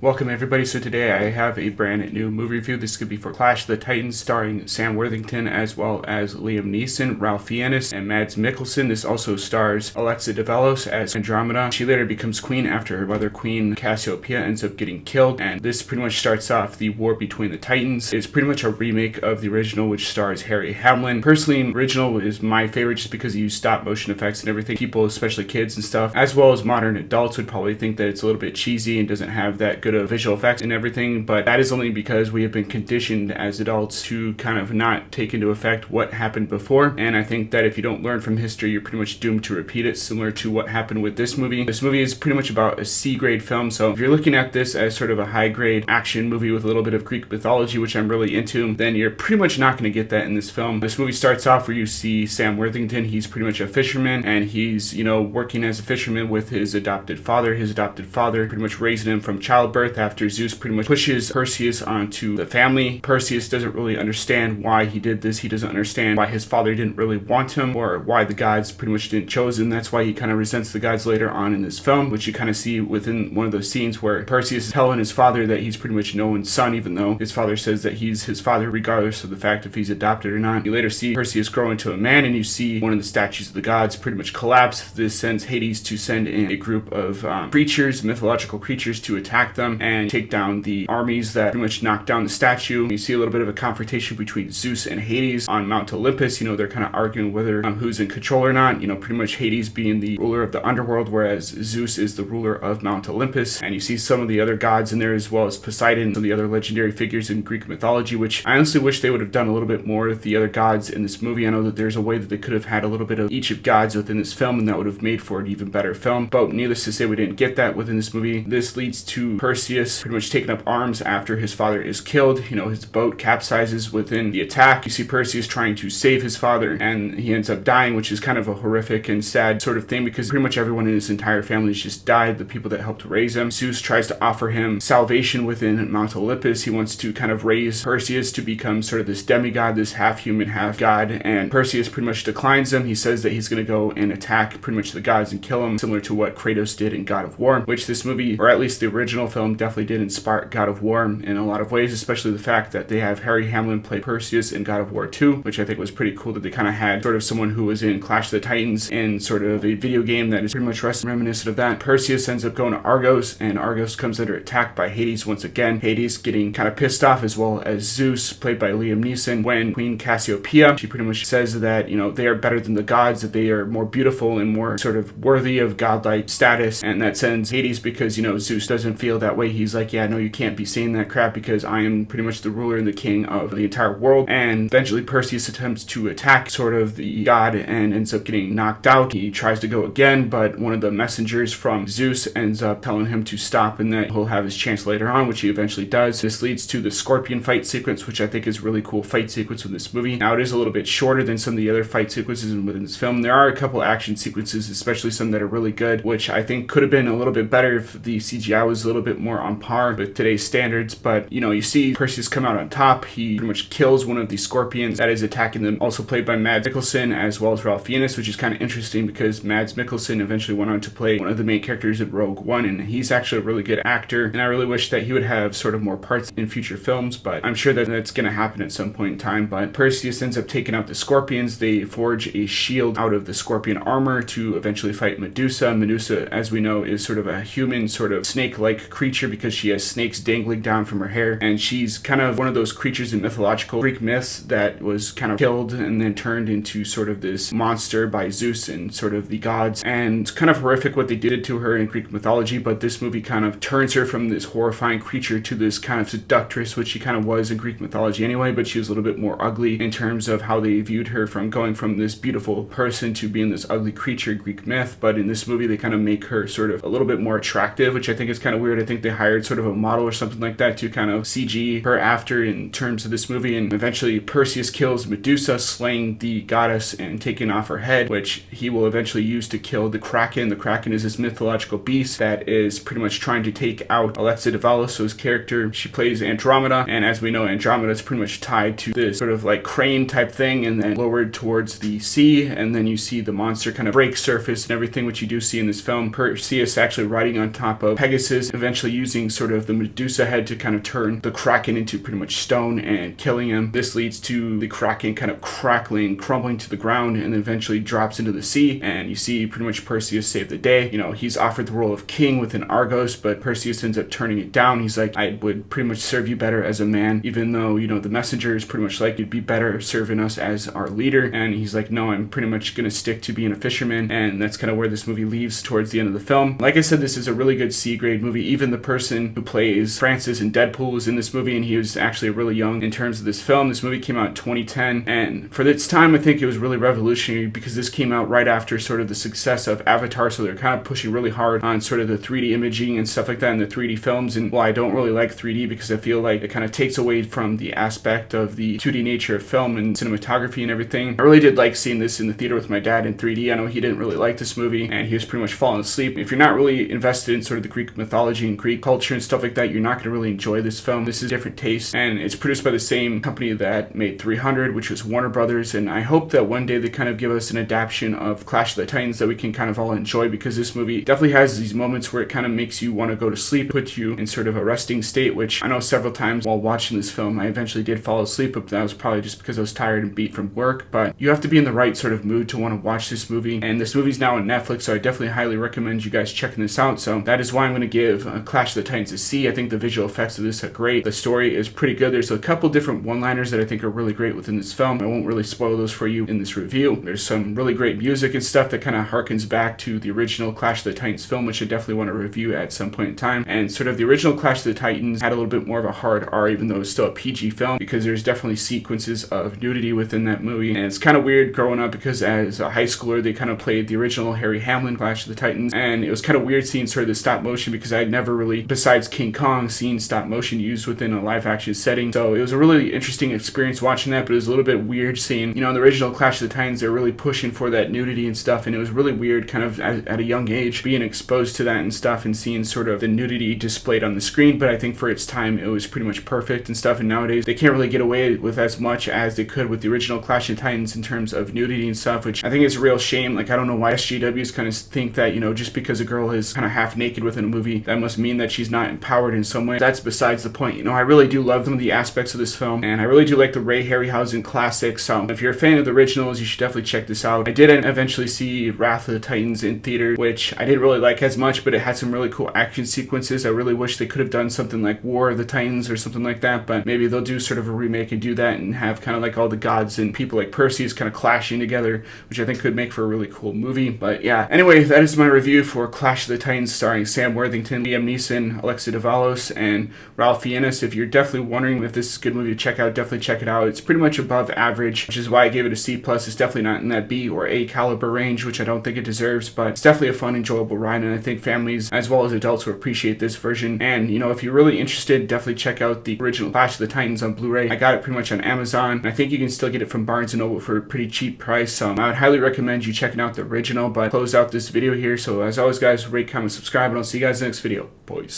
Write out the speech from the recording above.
Welcome everybody. So today I have a brand new movie review. This could be for Clash of the Titans, starring Sam Worthington as well as Liam Neeson, Ralph Fiennes, and Mads Mikkelsen. This also stars Alexa Davalos as Andromeda. She later becomes queen after her mother, Queen Cassiopeia, ends up getting killed. And this pretty much starts off the war between the Titans. It's pretty much a remake of the original, which stars Harry Hamlin. Personally, original is my favorite just because you use stop motion effects and everything. People, especially kids and stuff, as well as modern adults, would probably think that it's a little bit cheesy and doesn't have that good of visual effects and everything, but that is only because we have been conditioned as adults to kind of not take into effect what happened before. And I think that if you don't learn from history, you're pretty much doomed to repeat it, similar to what happened with this movie. This movie is pretty much about a C-grade film, so if you're looking at this as sort of a high-grade action movie with a little bit of Greek mythology, which I'm really into, then you're pretty much not going to get that in this film. This movie starts off where you see Sam Worthington. He's pretty much a fisherman, and he's, working as a fisherman with his adopted father. His adopted father pretty much raising him from childbirth after Zeus pretty much pushes Perseus onto the family. Perseus doesn't really understand why he did this. He doesn't understand why his father didn't really want him, or why the gods pretty much didn't choose him. That's why he kind of resents the gods later on in this film, which you kind of see within one of those scenes where Perseus is telling his father that he's pretty much no one's son, even though his father says that he's his father regardless of the fact if he's adopted or not. You later see Perseus grow into a man, and you see one of the statues of the gods pretty much collapse. This sends Hades to send in a group of creatures, mythological creatures, to attack them and take down the armies that pretty much knock down the statue. You see a little bit of a confrontation between Zeus and Hades on Mount Olympus. They're kind of arguing whether who's in control or not. Pretty much Hades being the ruler of the underworld, whereas Zeus is the ruler of Mount Olympus. And you see some of the other gods in there, as well as Poseidon, some of the other legendary figures in Greek mythology, which I honestly wish they would have done a little bit more with the other gods in this movie. I know that there's a way that they could have had a little bit of each of gods within this film, and that would have made for an even better film. But needless to say, we didn't get that within this movie. This leads to Perseus pretty much taking up arms after his father is killed. His boat capsizes within the attack. You see Perseus trying to save his father, and he ends up dying, which is kind of a horrific and sad sort of thing because pretty much everyone in his entire family has just died, the people that helped raise him. Zeus tries to offer him salvation within Mount Olympus. He wants to kind of raise Perseus to become sort of this demigod, this half human, half god, and Perseus pretty much declines him. He says that he's going to go and attack pretty much the gods and kill them, similar to what Kratos did in God of War, which this movie, or at least the original film, definitely did inspire God of War in a lot of ways, especially the fact that they have Harry Hamlin play Perseus in God of War 2, which I think was pretty cool that they kind of had sort of someone who was in Clash of the Titans in sort of a video game that is pretty much reminiscent of that. Perseus ends up going to Argos, and Argos comes under attack by Hades once again. Hades getting kind of pissed off, as well as Zeus, played by Liam Neeson, when Queen Cassiopeia, she pretty much says that, they are better than the gods, that they are more beautiful and more sort of worthy of godlike status, and that sends Hades, because, Zeus doesn't feel that way. He's like, yeah, no, you can't be saying that crap because I am pretty much the ruler and the king of the entire world. And eventually Perseus attempts to attack sort of the god and ends up getting knocked out. He tries to go again, but one of the messengers from Zeus ends up telling him to stop and that he'll have his chance later on, which he eventually does. This leads to the scorpion fight sequence, which I think is a really cool fight sequence in this movie. Now, it is a little bit shorter than some of the other fight sequences within this film. There are a couple action sequences, especially some that are really good, which I think could have been a little bit better if the CGI was a little bit more on par with today's standards. But you see Perseus come out on top. He pretty much kills one of the scorpions that is attacking them, also played by Mads Mikkelsen as well as Ralph Fiennes, which is kind of interesting because Mads Mikkelsen eventually went on to play one of the main characters in Rogue One, and he's actually a really good actor, and I really wish that he would have sort of more parts in future films, but I'm sure that that's going to happen at some point in time. But Perseus ends up taking out the scorpions. They forge a shield out of the scorpion armor to eventually fight Medusa. Medusa, as we know, is sort of a human, sort of snake-like creature because she has snakes dangling down from her hair, and she's kind of one of those creatures in mythological Greek myths that was kind of killed and then turned into sort of this monster by Zeus and sort of the gods. And it's kind of horrific what they did to her in Greek mythology, but this movie kind of turns her from this horrifying creature to this kind of seductress, which she kind of was in Greek mythology anyway, but she was a little bit more ugly in terms of how they viewed her, from going from this beautiful person to being this ugly creature in Greek myth. But in this movie, they kind of make her sort of a little bit more attractive, which I think is kind of weird. I think they hired sort of a model or something like that to kind of CG her after in terms of this movie, and eventually Perseus kills Medusa, slaying the goddess and taking off her head, which he will eventually use to kill the Kraken. The Kraken is this mythological beast that is pretty much trying to take out Alexa Davalos' character. She plays Andromeda, and as we know, Andromeda is pretty much tied to this sort of like crane type thing and then lowered towards the sea, and then you see the monster kind of break surface and everything, which you do see in this film. Perseus actually riding on top of Pegasus eventually eventually using sort of the Medusa head to kind of turn the Kraken into pretty much stone and killing him. This leads to the Kraken kind of crackling, crumbling to the ground, and then eventually drops into the sea. And you see pretty much Perseus save the day. You know, he's offered the role of king within Argos, but Perseus ends up turning it down. He's like, I would pretty much serve you better as a man, even though, you know, the messenger is pretty much like, you'd be better serving us as our leader. And he's like, no, I'm pretty much gonna stick to being a fisherman. And that's kind of where this movie leaves towards the end of the film. Like I said, this is a really good C-grade movie. Even the person who plays Francis in Deadpool is in this movie, and he was actually really young in terms of this film. This movie came out in 2010, and for its time, I think it was really revolutionary because this came out right after sort of the success of Avatar, so they're kind of pushing really hard on sort of the 3D imaging and stuff like that in the 3D films. And while I don't really like 3D because I feel like it kind of takes away from the aspect of the 2D nature of film and cinematography and everything, I really did like seeing this in the theater with my dad in 3D. I know he didn't really like this movie, and he was pretty much falling asleep. If you're not really invested in sort of the Greek mythology and Greek culture and stuff like that, you're not going to really enjoy this film. This is different taste, and it's produced by the same company that made 300, which was Warner Brothers. And I hope that one day they kind of give us an adaptation of Clash of the Titans that we can kind of all enjoy, because this movie definitely has these moments where it kind of makes you want to go to sleep, put you in sort of a resting state, which I know several times while watching this film I eventually did fall asleep, but that was probably just because I was tired and beat from work. But you have to be in the right sort of mood to want to watch this movie, and this movie's now on Netflix, so I definitely highly recommend you guys checking this out. So that is why I'm going to give Clash of the Titans a C. I think the visual effects of this are great. The story is pretty good. There's a couple different one-liners that I think are really great within this film. I won't really spoil those for you in this review. There's some really great music and stuff that kind of harkens back to the original Clash of the Titans film, which I definitely want to review at some point in time. And sort of the original Clash of the Titans had a little bit more of a hard R, even though it's still a PG film, because there's definitely sequences of nudity within that movie. And it's kind of weird growing up because as a high schooler, they kind of played the original Harry Hamlin Clash of the Titans, and it was kind of weird seeing sort of the stop motion, because I had never really, besides King Kong, seen stop motion used within a live action setting. So it was a really interesting experience watching that, but it was a little bit weird seeing, you know, in the original Clash of the Titans, they're really pushing for that nudity and stuff, and it was really weird kind of at a young age being exposed to that and stuff and seeing sort of the nudity displayed on the screen. But I think for its time, it was pretty much perfect and stuff, and nowadays they can't really get away with as much as they could with the original Clash of the Titans in terms of nudity and stuff, which I think is a real shame. Like, I don't know why SJWs kind of think that, you know, just because a girl is kind of half naked within a movie, that must mean that she's not empowered in some way. That's besides the point. You know, I really do love some of the aspects of this film, and I really do like the Ray Harryhausen classic. So if you're a fan of the originals, you should definitely check this out. I did eventually see Wrath of the Titans in theater, which I didn't really like as much, but it had some really cool action sequences. I really wish they could have done something like War of the Titans or something like that, but maybe they'll do sort of a remake and do that and have kind of like all the gods and people like Perseus kind of clashing together, which I think could make for a really cool movie. But yeah, anyway, that is my review for Clash of the Titans starring Sam Worthington, Liam Neeson, Alexa Davalos, and Ralph Fiennes. If you're definitely wondering if this is a good movie to check out, definitely check it out. It's pretty much above average, which is why I gave it a C+. It's definitely not in that B or A caliber range, which I don't think it deserves, but it's definitely a fun, enjoyable ride, and I think families as well as adults will appreciate this version. And, you know, if you're really interested, definitely check out the original Clash of the Titans on Blu-ray. I got it pretty much on Amazon. I think you can still get it from Barnes & Noble for a pretty cheap price. I would highly recommend you checking out the original, but close out this video here. So as always, guys, rate, comment, subscribe, and I'll see you guys in the next video. Boys.